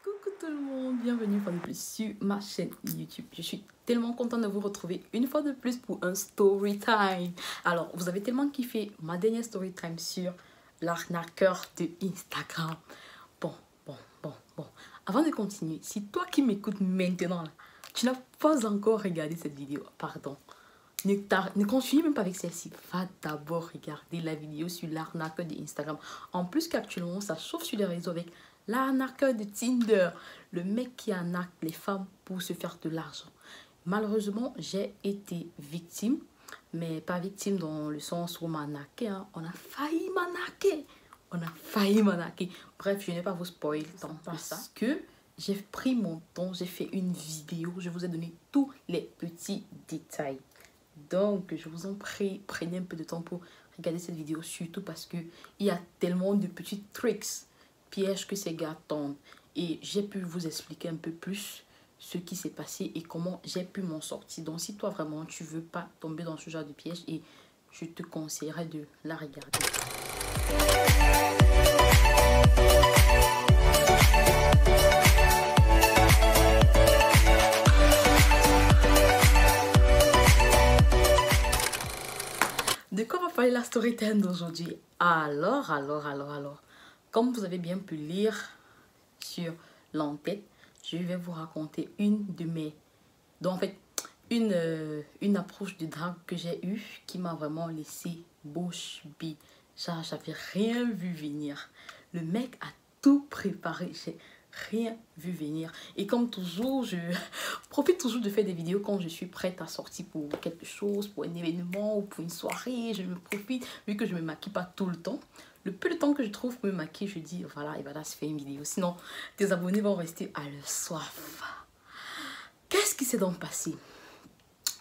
Coucou tout le monde, bienvenue une fois de plus sur ma chaîne YouTube. Je suis tellement contente de vous retrouver une fois de plus pour un story time. Alors, vous avez tellement kiffé ma dernière story time sur l'arnaqueur de Instagram. Bon. Avant de continuer, si toi qui m'écoutes maintenant, là, tu n'as pas encore regardé cette vidéo, pardon. Ne continue même pas avec celle-ci. Va d'abord regarder la vidéo sur l'arnaqueur de Instagram. En plus qu'actuellement, ça chauffe sur les réseaux avec l'arnaqueur de Tinder. Le mec qui arnaque les femmes pour se faire de l'argent. Malheureusement, j'ai été victime. Mais pas victime dans le sens où on m'a arnaqué. Hein. On a failli m'arnaquer. Bref, je ne vais pas vous spoiler tant que ça. Parce que j'ai pris mon temps, j'ai fait une vidéo. Je vous ai donné tous les petits détails. Donc, je vous en prie, prenez un peu de temps pour regarder cette vidéo, surtout parce qu'il y a tellement de petits tricks, pièges que ces gars tendent. Et j'ai pu vous expliquer un peu plus ce qui s'est passé et comment j'ai pu m'en sortir. Donc, si toi, vraiment, tu veux pas tomber dans ce genre de piège, et je te conseillerais de la regarder. De quoi va parler la story time d'aujourd'hui? Alors. Comme vous avez bien pu lire sur l'entête, je vais vous raconter une de mes... Donc, en fait, une approche de drague que j'ai eue qui m'a vraiment laissé bouche bée. Genre, j'avais rien vu venir. Le mec a tout préparé. J'ai rien vu venir. Et comme toujours, je profite toujours de faire des vidéos quand je suis prête à sortir pour quelque chose, pour un événement ou pour une soirée. Je me profite, vu que je ne me maquille pas tout le temps. Le peu de temps que je trouve pour me maquiller, je dis, voilà, et voilà, se faire une vidéo. Sinon, tes abonnés vont rester à leur soif. Qu'est-ce qui s'est donc passé?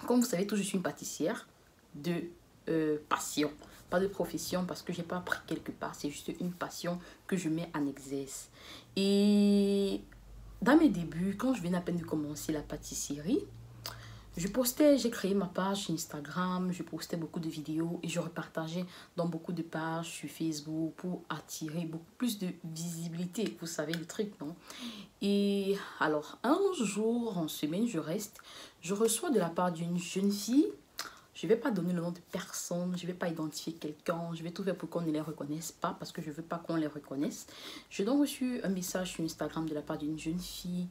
Comme vous savez, je suis une pâtissière de passion. Pas de profession parce que je n'ai pas appris quelque part. C'est juste une passion que je mets en exercice. Et dans mes débuts, quand je venais à peine de commencer la pâtisserie, j'ai créé ma page Instagram, je postais beaucoup de vidéos et je repartageais dans beaucoup de pages sur Facebook pour attirer beaucoup plus de visibilité. Vous savez le truc, non? Et alors, un jour, en semaine, je reçois de la part d'une jeune fille. Je ne vais pas donner le nom de personne, je ne vais pas identifier quelqu'un, je vais tout faire pour qu'on ne les reconnaisse pas parce que je ne veux pas qu'on les reconnaisse. J'ai donc reçu un message sur Instagram de la part d'une jeune fille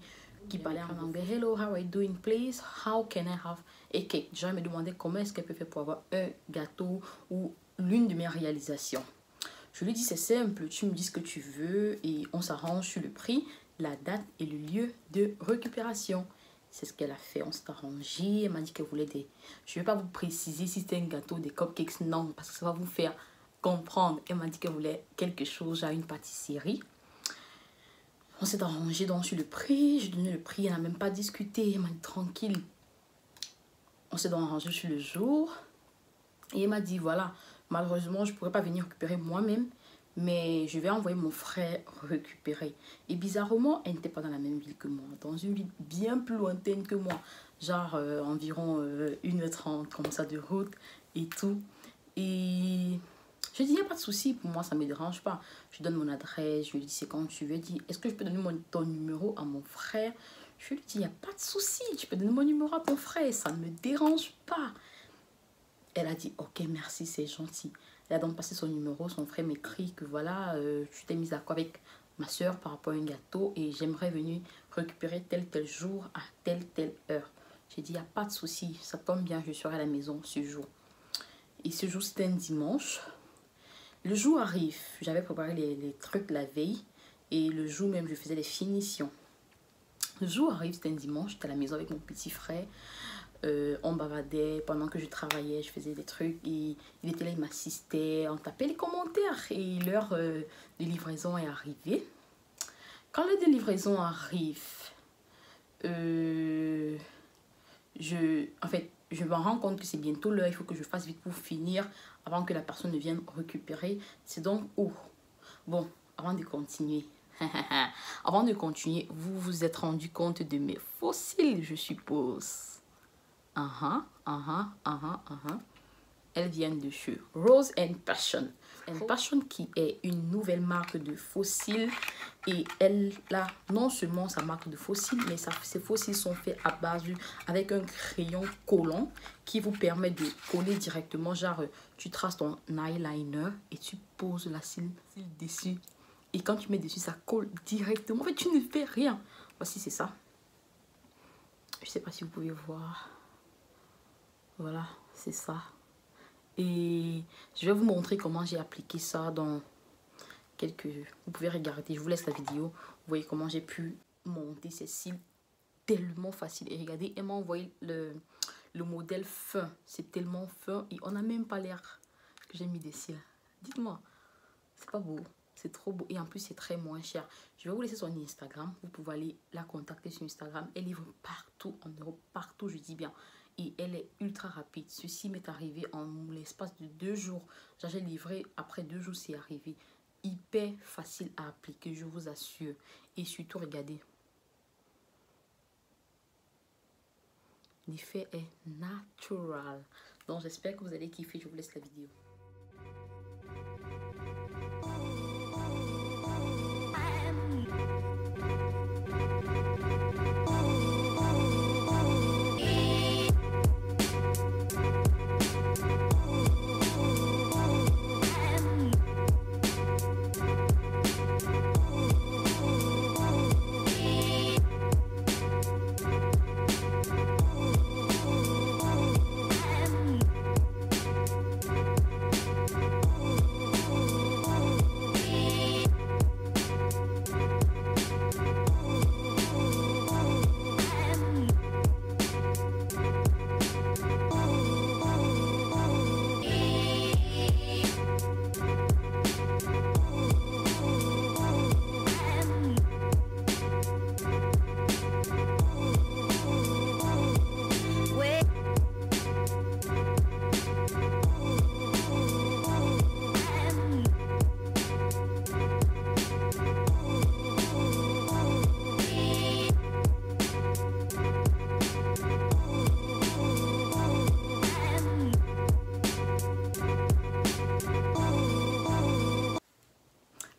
qui parlait en anglais. Hello, how are you doing, please? How can I have a cake? Je me demandais comment est-ce qu'elle peut faire pour avoir un gâteau ou l'une de mes réalisations. Je lui dis c'est simple, tu me dis ce que tu veux et on s'arrange sur le prix, la date et le lieu de récupération. C'est ce qu'elle a fait, on s'est arrangé. Elle m'a dit qu'elle voulait des... Je ne vais pas vous préciser si c'était un gâteau, des cupcakes, non, parce que ça va vous faire comprendre. Elle m'a dit qu'elle voulait quelque chose à une pâtisserie. On s'est arrangé donc sur le prix, j'ai donné le prix, elle n'a même pas discuté, elle m'a dit tranquille. On s'est donc arrangé sur le jour et elle m'a dit voilà, malheureusement je ne pourrais pas venir récupérer moi-même, mais je vais envoyer mon frère récupérer. Et bizarrement, elle n'était pas dans la même ville que moi, dans une ville bien plus lointaine que moi, genre environ 1h30 comme ça de route et tout. Et je dis, il n'y a pas de souci, pour moi ça ne me dérange pas. Je donne mon adresse, je lui dis c'est quand tu veux. Elle dit, est-ce que je peux donner ton numéro à mon frère? Je lui dis, il n'y a pas de souci, tu peux donner mon numéro à ton frère, ça ne me dérange pas. Elle a dit, ok, merci, c'est gentil. Elle a donc passé son numéro, son frère m'écrit que voilà, tu t'es mise d'accord avec ma soeur par rapport à un gâteau et j'aimerais venir récupérer tel jour à telle heure. J'ai dit, il n'y a pas de souci, ça tombe bien, je serai à la maison ce jour. Et ce jour, c'était un dimanche. Le jour arrive, j'avais préparé les trucs la veille et le jour même, je faisais les finitions. Le jour arrive, c'était un dimanche, j'étais à la maison avec mon petit frère. On bavardait pendant que je travaillais, je faisais des trucs et il était là, il m'assistait, on tapait les commentaires et l'heure de livraison est arrivée. Quand l'heure de livraison arrive, en fait, je me rends compte que c'est bientôt l'heure, il faut que je fasse vite pour finir avant que la personne ne vienne récupérer. C'est donc où? Bon, avant de continuer, vous vous êtes rendu compte de mes fossiles, je suppose. elles viennent de chez Rose and Passion. And Passion qui est une nouvelle marque de fossiles. Et elle a non seulement sa marque de fossiles, mais ces fossiles sont faits à base avec un crayon collant qui vous permet de coller directement. Genre, tu traces ton eyeliner et tu poses la cils dessus. Et quand tu mets dessus, ça colle directement. En fait, tu ne fais rien. Voici, c'est ça. Je ne sais pas si vous pouvez voir. Voilà, c'est ça. Et je vais vous montrer comment j'ai appliqué ça dans quelques... Vous pouvez regarder, je vous laisse la vidéo. Vous voyez comment j'ai pu monter ces cils tellement facile. Et regardez, elle m'a envoyé le modèle fin. C'est tellement fin et on n'a même pas l'air que j'ai mis des cils. Dites-moi, c'est pas beau? C'est trop beau et en plus c'est très moins cher. Je vais vous laisser son Instagram. Vous pouvez aller la contacter sur Instagram. Elle livre partout en Europe, partout je dis bien. Et elle est ultra rapide. Ceci m'est arrivé en l'espace de 2 jours. J'ai livré, après 2 jours c'est arrivé. Hyper facile à appliquer, je vous assure. Et surtout, regardez. L'effet est natural. Donc j'espère que vous allez kiffer. Je vous laisse la vidéo.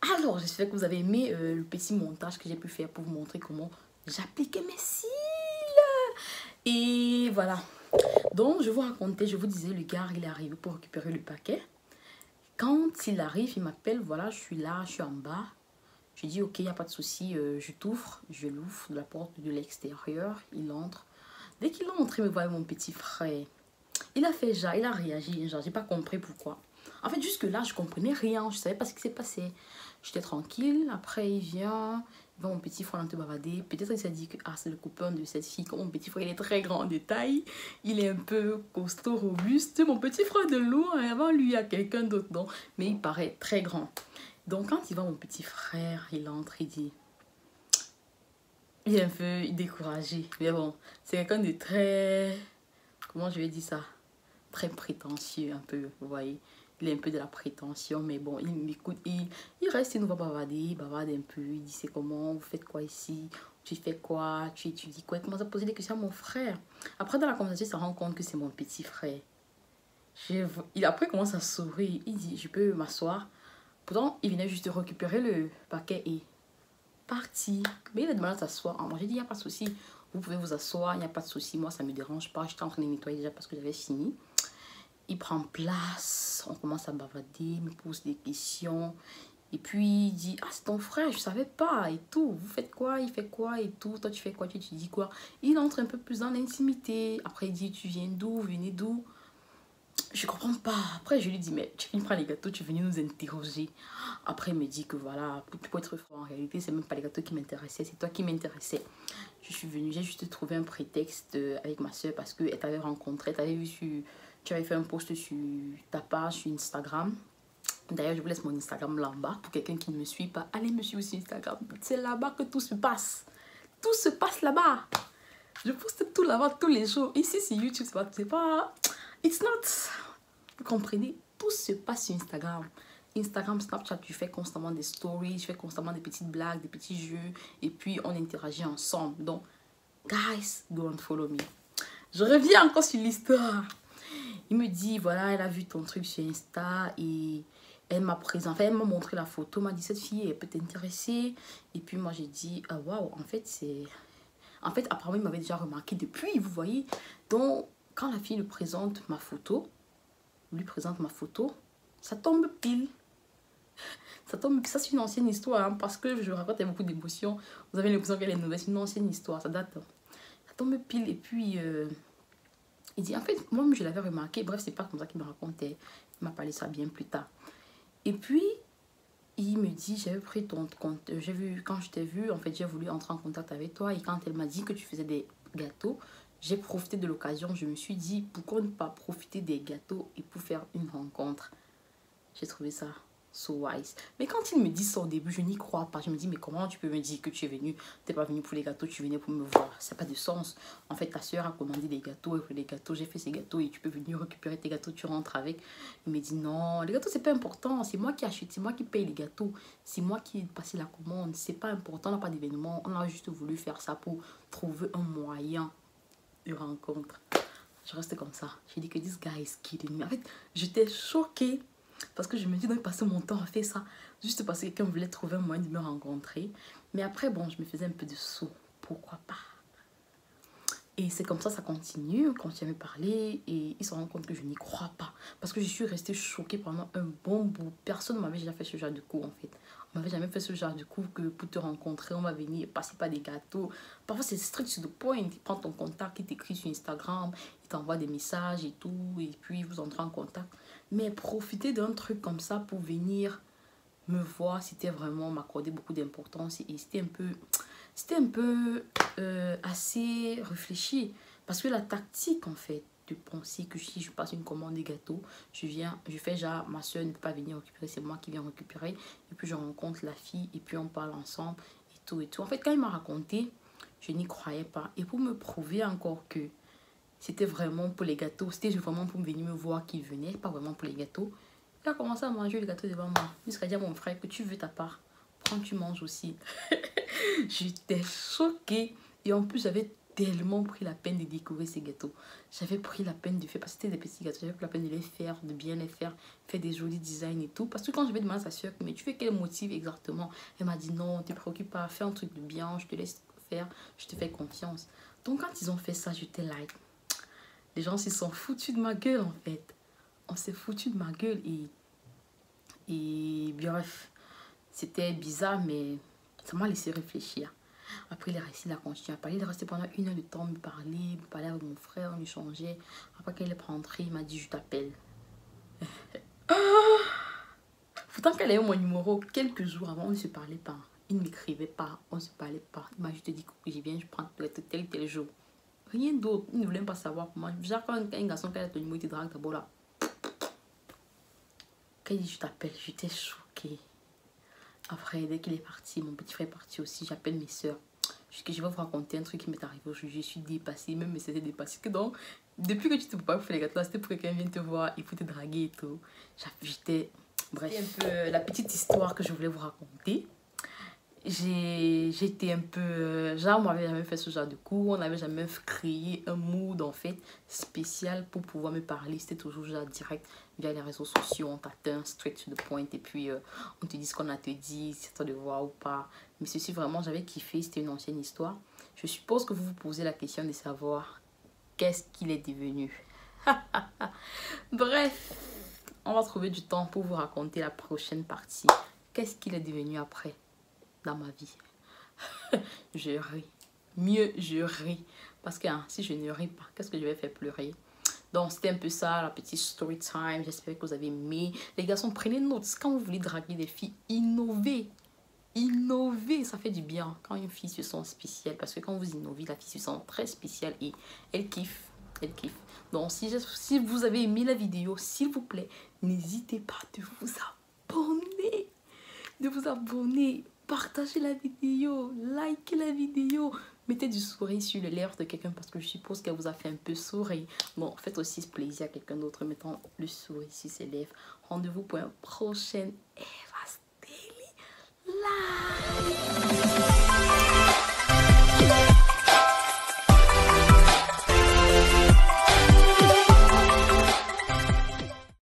Alors, j'espère que vous avez aimé le petit montage que j'ai pu faire pour vous montrer comment j'appliquais mes cils. Et voilà. Donc, je vous racontais, je vous disais, le gars, il est arrivé pour récupérer le paquet. Quand il arrive, il m'appelle, voilà, je suis là, je suis en bas. Je dis, ok, il n'y a pas de souci, je t'ouvre. Je l'ouvre de la porte de l'extérieur, il entre. Dès qu'il entre, il me voit mon petit frère. Il a fait genre, il a réagi, genre, j'ai pas compris pourquoi. En fait, jusque là, je comprenais rien, je savais pas ce qui s'est passé. J'étais tranquille, après il vient mon petit frère un peu bavader. Peut-être il s'est dit que ah, c'est le copain de cette fille. Comme mon petit frère, il est très grand de taille, il est un peu costaud, robuste. Mon petit frère de loin, avant lui, il y a quelqu'un d'autre, non, mais il paraît très grand. Donc quand il voit mon petit frère, il entre, il dit... Il est un peu découragé, mais bon, c'est quelqu'un de très... Comment je vais dire ça? Très prétentieux un peu, vous voyez. Il est un peu de la prétention, mais bon, il m'écoute, il reste, il nous va bavarder, il bavarde un peu, il dit c'est comment, vous faites quoi ici, tu fais quoi, tu étudies quoi, il commence à poser des questions à mon frère. Après dans la conversation, il se rend compte que c'est mon petit frère. Après il commence à sourire, il dit je peux m'asseoir. Pourtant, il venait juste de récupérer le paquet et parti. Mais il a demandé à s'asseoir. Moi j'ai dit il n'y a pas de souci, vous pouvez vous asseoir, il n'y a pas de souci, moi ça ne me dérange pas, j'étais en train de nettoyer déjà parce que j'avais fini. Il prend place, on commence à bavarder, il me pose des questions. Et puis il dit, ah c'est ton frère, je savais pas et tout. Vous faites quoi, il fait quoi et tout. Toi tu fais quoi, tu dis quoi. Il entre un peu plus dans l'intimité. Après il dit, tu viens d'où, vous venez d'où. Je comprends pas. Après je lui dis, mais tu viens prendre les gâteaux, tu es venu nous interroger. Après il me dit que voilà, pour être franc, en réalité c'est même pas les gâteaux qui m'intéressaient, c'est toi qui m'intéressais. Je suis venue, j'ai juste trouvé un prétexte avec ma soeur parce qu'elle t'avait rencontré, t'avais vu sur... Tu avais fait un post sur ta page, sur Instagram. D'ailleurs, je vous laisse mon Instagram là-bas. Pour quelqu'un qui ne me suit pas, allez me suivre sur Instagram. C'est là-bas que tout se passe. Tout se passe là-bas. Je poste tout là-bas tous les jours. Ici, sur YouTube, c'est pas... It's not... Vous comprenez? Tout se passe sur Instagram. Instagram, Snapchat, tu fais constamment des stories, je fais constamment des petites blagues, des petits jeux. Et puis, on interagit ensemble. Donc, guys, go and follow me. Je reviens encore sur l'histoire. Il me dit, voilà, elle a vu ton truc sur Insta et elle m'a présenté, elle m'a montré la photo, m'a dit, cette fille, elle peut t'intéresser. Et puis moi, j'ai dit, ah waouh, en fait, c'est... En fait, apparemment, il m'avait déjà remarqué depuis, vous voyez. Donc, quand la fille lui présente ma photo, ça tombe pile. Ça tombe, ça c'est une ancienne histoire, hein, parce que je raconte beaucoup d'émotions. Vous avez l'impression qu'elle est nouvelle, c'est une ancienne histoire, ça date. Ça tombe pile et puis il dit, en fait, moi je l'avais remarqué, bref, c'est pas comme ça qu'il me racontait. Il m'a parlé ça bien plus tard. Et puis, il me dit, j'avais pris ton compte, j'ai vu, quand je t'ai vu, en fait, j'ai voulu entrer en contact avec toi. Et quand elle m'a dit que tu faisais des gâteaux, j'ai profité de l'occasion. Je me suis dit, pourquoi ne pas profiter des gâteaux et pour faire une rencontre. J'ai trouvé ça so wise. Mais quand il me dit ça au début, je n'y crois pas. Je me dis, mais comment tu peux me dire que tu es venu, t'es pas venu pour les gâteaux, tu venais pour me voir. Ça n'a pas de sens. En fait, ta soeur a commandé des gâteaux, et pour les gâteaux, j'ai fait ces gâteaux et tu peux venir récupérer tes gâteaux, tu rentres avec. Il me dit, non, les gâteaux, c'est pas important. C'est moi qui achète, c'est moi qui paye les gâteaux. C'est moi qui ai passé la commande. C'est pas important, on n'a pas d'événement. On a juste voulu faire ça pour trouver un moyen de rencontre. Je reste comme ça. J'ai dit que this guy is kidding me. En fait, j'étais choquée. Parce que je me dis, donc passer mon temps à faire ça. Juste parce que quelqu'un voulait trouver un moyen de me rencontrer. Mais après, bon, je me faisais un peu de sous. Pourquoi pas? Et c'est comme ça continue. On continue à me parler. Et il se rend compte que je n'y crois pas. Parce que je suis restée choquée pendant un bon bout. Personne ne m'avait déjà fait ce genre de coup, en fait. On m'avait jamais fait ce genre de coup que pour te rencontrer, on va venir passer par des gâteaux. Parfois, c'est strict sur le point. Il prend ton contact, il t'écrit sur Instagram, il t'envoie des messages et tout. Et puis, vous entrez en contact. Mais profiter d'un truc comme ça pour venir me voir, c'était vraiment m'accorder beaucoup d'importance. Et c'était un peu assez réfléchi. Parce que la tactique, en fait, de penser que si je passe une commande de gâteau, je fais genre, ma soeur ne peut pas venir récupérer, c'est moi qui viens récupérer. Et puis je rencontre la fille et puis on parle ensemble et tout et tout. En fait, quand il m'a raconté, je n'y croyais pas. Et pour me prouver encore que c'était vraiment pour les gâteaux, c'était vraiment pour venir me voir qu'il venait, pas vraiment pour les gâteaux. Il a commencé à manger les gâteaux devant moi. Jusqu'à dire à mon frère que tu veux ta part, prends, tu manges aussi. J'étais choquée. Et en plus, j'avais tellement pris la peine de découvrir ces gâteaux. J'avais pris la peine de faire, parce que c'était des petits gâteaux, j'avais pris la peine de les faire, de bien les faire des jolis designs et tout. Parce que quand je vais demander à sa soeur, mais tu fais quel motif exactement? Elle m'a dit non, ne te préoccupe pas, fais un truc de bien, je te laisse faire, je te fais confiance. Donc quand ils ont fait ça, j'étais like, les gens s'y sont foutus de ma gueule en fait. On s'est foutu de ma gueule et bref, c'était bizarre mais ça m'a laissé réfléchir. Après, il a continué à parler. Il est resté pendant 1 heure de temps, me parler avec mon frère, on échangeait. Après, quand il est rentré, il m'a dit, je t'appelle. Pourtant, qu'elle ait eu mon numéro, quelques jours avant, on ne se parlait pas. Il ne m'écrivait pas, on ne se parlait pas. Il m'a juste dit que je viens, je prends tel jour. Rien d'autre. Il ne voulait pas savoir comment. Genre, quand un garçon qui a ton numéro, il te drague d'abord là. Quand il dit, je t'appelle, j'étais choquée. Après, dès qu'il est parti, mon petit frère est parti aussi, j'appelle mes soeurs. Je vais vous raconter un truc qui m'est arrivé aujourd'hui. Je suis dépassée, même mais c'était dépassé. Que donc, depuis que tu te prépares pour faire les gâteaux, c'était pour que quelqu'un vienne te voir, il faut te draguer et tout. J'étais... Bref, c'est un peu la petite histoire que je voulais vous raconter. J'étais un peu... genre, on n'avait jamais fait ce genre de cours. On n'avait jamais créé un mood, en fait, spécial pour pouvoir me parler. C'était toujours genre direct via les réseaux sociaux. On t'atteint straight to the point. Et puis, on te dit ce qu'on a te dit, si c'est toi de voir ou pas. Mais ceci, vraiment, j'avais kiffé. C'était une ancienne histoire. Je suppose que vous vous posez la question de savoir qu'est-ce qu'il est devenu. Bref, on va trouver du temps pour vous raconter la prochaine partie. Qu'est-ce qu'il est devenu après dans ma vie? Je ris. Mieux, je ris. Parce que hein, si je ne ris pas, qu'est-ce que je vais faire pleurer? Donc, c'était un peu ça, la petite story time. J'espère que vous avez aimé. Les garçons, prenez note. Quand vous voulez draguer des filles, innovez. Innover, ça fait du bien quand une fille se sent spéciale. Parce que quand vous innovez, la fille se sent très spéciale et elle kiffe. Elle kiffe. Donc, si vous avez aimé la vidéo, s'il vous plaît, n'hésitez pas de vous abonner. De vous abonner. Partagez la vidéo. Likez la vidéo. Mettez du sourire sur les lèvres de quelqu'un parce que je suppose qu'elle vous a fait un peu sourire. Bon, faites aussi ce plaisir à quelqu'un d'autre mettant le sourire sur ses lèvres. Rendez-vous pour un prochain Eva's Daily Live.